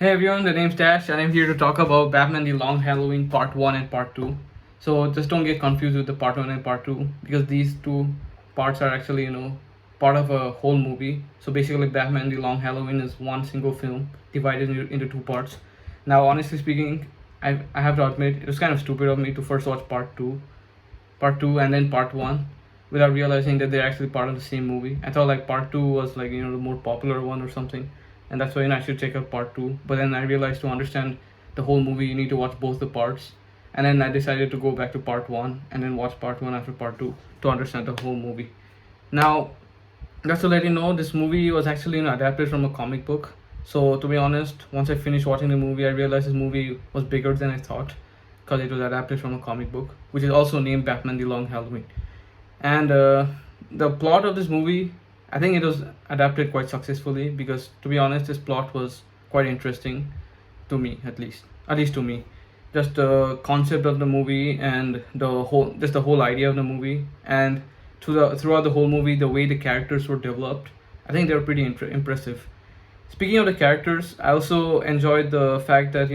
Hey everyone, the name's Dash, and I'm here to talk about Batman the Long Halloween Part 1 and Part 2. So just don't get confused with the Part 1 and Part 2 because these two parts are actually, part of a whole movie. So basically, Batman the Long Halloween is one single film divided into two parts. Now, honestly speaking, I have to admit, it was kind of stupid of me to first watch Part 2 and then Part 1 without realizing that they're actually part of the same movie. I thought like Part 2 was like, the more popular one or something. And that's why I should check out Part 2. But then I realized to understand the whole movie, you need to watch both the parts. And then I decided to go back to Part 1 and then watch Part 1 after Part 2 to understand the whole movie. Now, just to let you know, this movie was actually adapted from a comic book. So to be honest, once I finished watching the movie, I realized this movie was bigger than I thought because it was adapted from a comic book, which is also named Batman: The Long Halloween. And the plot of this movie, I think it was adapted quite successfully because to be honest, this plot was quite interesting to me, at least to me. Just the concept of the movie and the whole idea of the movie, and throughout the whole movie, the way the characters were developed, I think they were pretty impressive. Speaking of the characters, I also enjoyed the fact that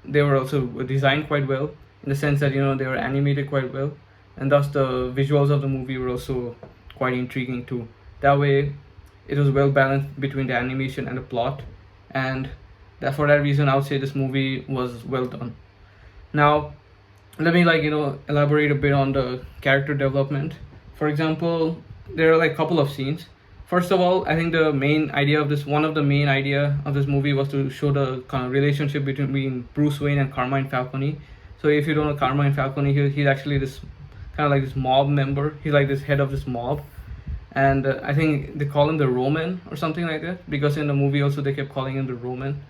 they were also designed quite well in the sense that they were animated quite well, and thus the visuals of the movie were also quite intriguing too. That way, it was well balanced between the animation and the plot, and that for that reason, I would say this movie was well done. Now, let me elaborate a bit on the character development. For example, there are like a couple of scenes. First of all, I think one of the main idea of this movie was to show the kind of relationship between Bruce Wayne and Carmine Falcone. So if you don't know Carmine Falcone, he's actually this kind of like this mob member. He's like this head of this mob, and I think they call him the Roman or something like that because in the movie also they kept calling him the Roman.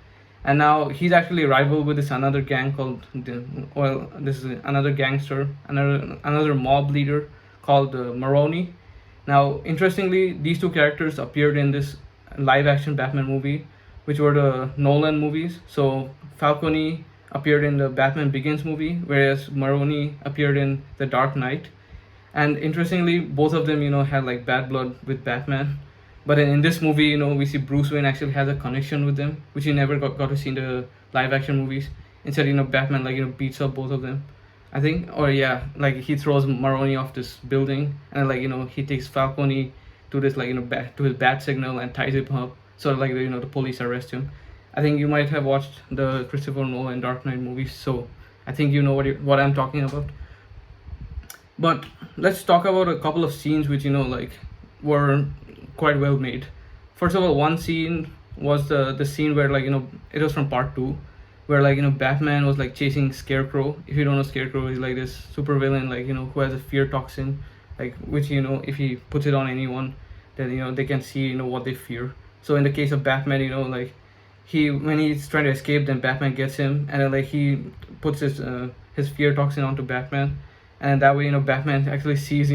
And now he's actually rival with this another gang called this is another gangster, another mob leader called Maroni. Now, interestingly, these two characters appeared in this live action Batman movie, which were the Nolan movies. So Falcone appeared in the Batman Begins movie, whereas Maroni appeared in The Dark Knight. And interestingly, both of them, had like bad blood with Batman. But in this movie, we see Bruce Wayne actually has a connection with them, which you never got to see in the live action movies. Instead, Batman beats up both of them. I think, or yeah, like he throws Maroni off this building, and he takes Falcone to this to his bat signal and ties him up. So the police arrest him. I think you might have watched the Christopher Nolan Dark Knight movies, so I think you know what I'm talking about. But let's talk about a couple of scenes which were quite well made. First of all, one scene was the scene where it was from Part 2, where Batman was like chasing Scarecrow. If you don't know, Scarecrow is like this super villain who has a fear toxin, which if he puts it on anyone, then they can see what they fear. So in the case of Batman, he when he's trying to escape, then Batman gets him, and then he puts his fear toxin onto Batman, and that way Batman actually sees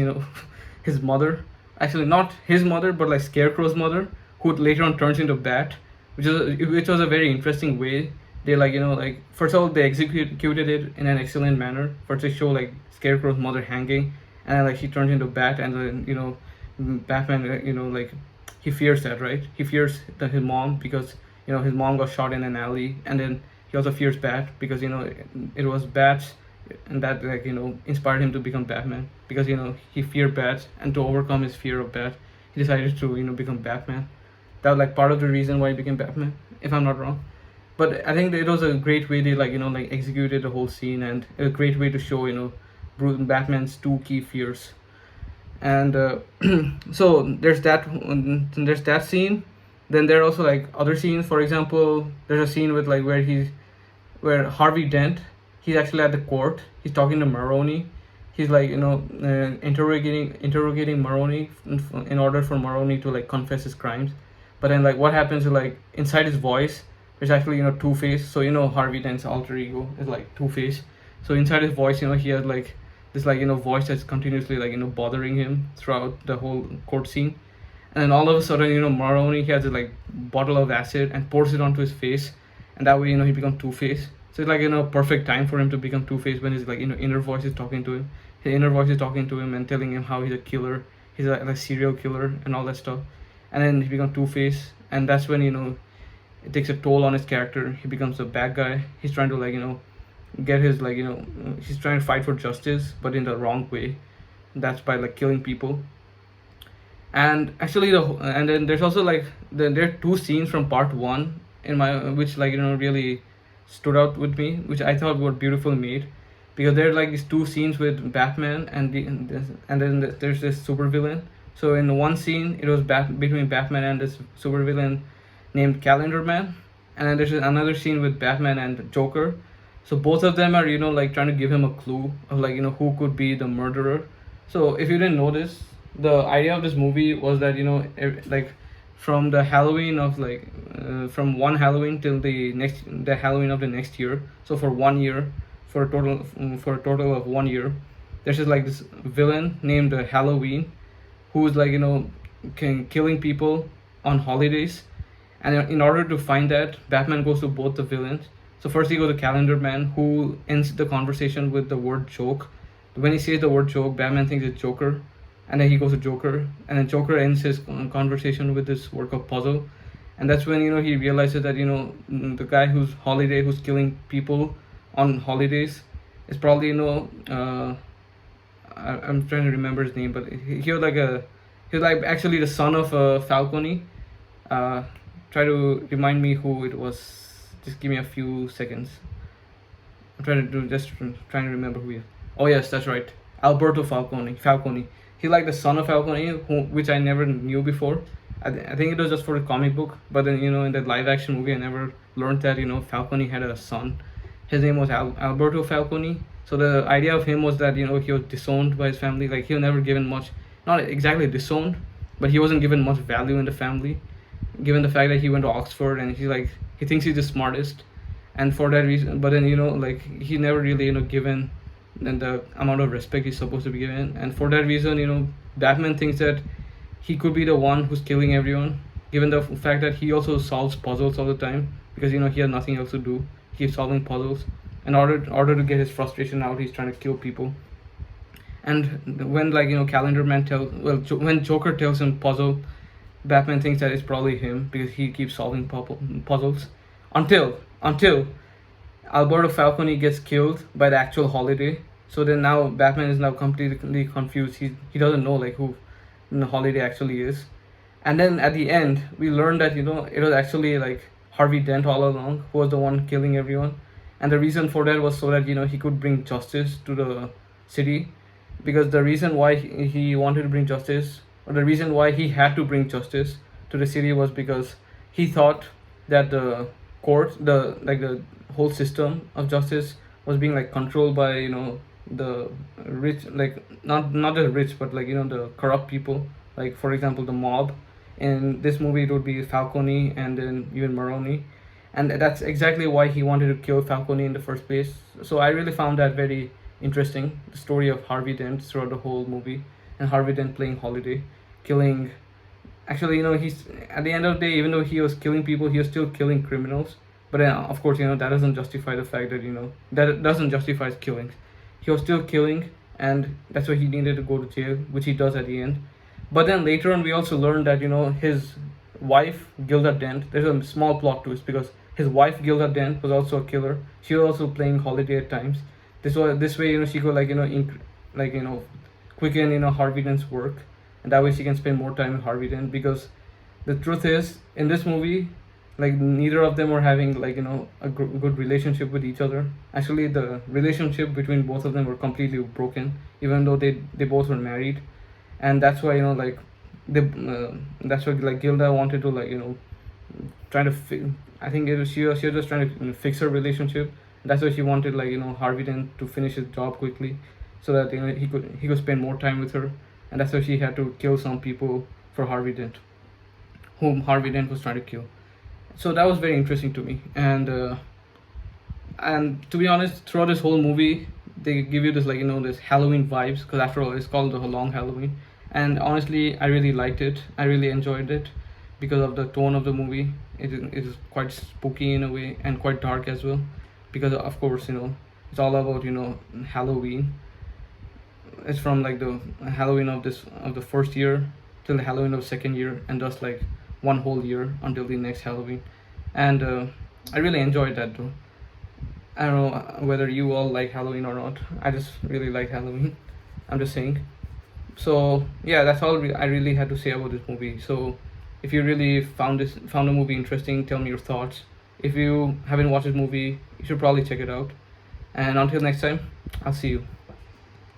his mother, actually not his mother but like Scarecrow's mother, who later on turns into Bat, which was a very interesting way. They first of all they executed it in an excellent manner. First they show Scarecrow's mother hanging, and then she turns into Bat, and then Batman he fears that, right? He fears his mom because his mom got shot in an alley, and then he also fears Bat because it was bats, and that inspired him to become Batman because he feared bats, and to overcome his fear of bats, he decided to become Batman. That was part of the reason why he became Batman, if I'm not wrong. But I think that it was a great way they executed the whole scene, and a great way to show Batman's two key fears. And so there's that scene. Then there are also other scenes. For example, there's a scene with where Harvey Dent, he's actually at the court. He's talking to Maroni. He's interrogating Maroni in order for Maroni to confess his crimes. But then what happens is inside his voice there's actually Two Face. So Harvey Dent's alter ego is Two Face. So inside his voice he has this voice that's continuously bothering him throughout the whole court scene. And then all of a sudden Maroni, he has a bottle of acid and pours it onto his face, and that way he becomes Two Face. So it's perfect time for him to become Two Face when his inner voice is talking to him. His inner voice is talking to him and telling him how he's a killer, he's a serial killer and all that stuff. And then he becomes Two Face, and that's when it takes a toll on his character. He becomes a bad guy. He's trying to get his he's trying to fight for justice, but in the wrong way. That's by killing people. And actually and then there's also there are two scenes from part one in my which really stood out with me, which I thought were beautifully made, because there are these two scenes with Batman and then there's this supervillain. So in one scene it was between Batman and this supervillain named Calendar Man, and then there's another scene with Batman and Joker. So both of them are trying to give him a clue of who could be the murderer. So if you didn't notice, the idea of this movie was that from the Halloween of from one Halloween till the Halloween of the next year. So for 1 year, for a total of 1 year, there's just this villain named Halloween, who is killing people on holidays. And in order to find that, Batman goes to both the villains. So first he goes to Calendar Man, who ends the conversation with the word joke. When he says the word joke, Batman thinks it's Joker, and then he goes to Joker, and then Joker ends his conversation with this work of puzzle. And that's when he realizes that the guy who's killing people on holidays is probably I'm trying to remember his name, but he was actually the son of Falcone. Try to remind me who it was. Just give me a few seconds. I'm trying to remember who he is. Oh yes, that's right, Alberto Falcone. He the son of Falcone, which I never knew before. I think it was just for the comic book, but then in the live action movie I never learned that Falcone had a son. His name was Alberto Falcone. So the idea of him was that he was disowned by his family. He was never given much, not exactly disowned, but he wasn't given much value in the family, given the fact that he went to Oxford and he thinks he's the smartest, and for that reason, but then he never really given the amount of respect he's supposed to be given. And for that reason, Batman thinks that he could be the one who's killing everyone, given the fact that he also solves puzzles all the time, because he has nothing else to do. He keeps solving puzzles. In order to get his frustration out, he's trying to kill people. And when Calendar Man when Joker tells him puzzle, Batman thinks that it's probably him, because he keeps solving puzzles until Alberto Falcone gets killed by the actual holiday. So then now Batman is now completely confused. He doesn't know who the holiday actually is. And then at the end we learn that it was actually Harvey Dent all along who was the one killing everyone. And the reason for that was so that he could bring justice to the city, because the reason why he wanted to bring justice, or the reason why he had to bring justice to the city, was because he thought that the court, the whole system of justice, was being controlled by the rich, not the rich, but the corrupt people, for example the mob. In this movie it would be Falcone and then even Maroni, and that's exactly why he wanted to kill Falcone in the first place. So I really found that very interesting, the story of Harvey Dent throughout the whole movie, and Harvey Dent playing Holiday, killing. Actually, he's at the end of the day, even though he was killing people, he was still killing criminals. But of course, that doesn't justify the fact that that doesn't justify his killings. He was still killing, and that's why he needed to go to jail, which he does at the end. But then later on, we also learned that his wife Gilda Dent. There's a small plot twist, because his wife Gilda Dent was also a killer. She was also playing Holiday at times. This way she could quicken Harvey Dent's work, and that way she can spend more time with Harvey Dent. Because the truth is, in this movie, neither of them were having a good relationship with each other. Actually, the relationship between both of them were completely broken, even though they both were married. And that's why that's why Gilda wanted to trying to I think she was just trying to fix her relationship. That's why she wanted Harvey Dent to finish his job quickly, so that he could spend more time with her. And that's why she had to kill some people for Harvey Dent, whom Harvey Dent was trying to kill. So that was very interesting to me. And to be honest, throughout this whole movie they give you this this Halloween vibes, because after all it's called the Long Halloween. And honestly, I really liked it. I really enjoyed it because of the tone of the movie. It is quite spooky in a way, and quite dark as well, because of course it's all about Halloween. It's from the Halloween of the first year till the Halloween of second year, and just one whole year until the next Halloween. and I really enjoyed that too. I don't know whether you all like Halloween or not. I just really like Halloween. I'm just saying. So yeah, that's all I really had to say about this movie. So if you really found the movie interesting, tell me your thoughts. If you haven't watched this movie, you should probably check it out. And until next time, I'll see you.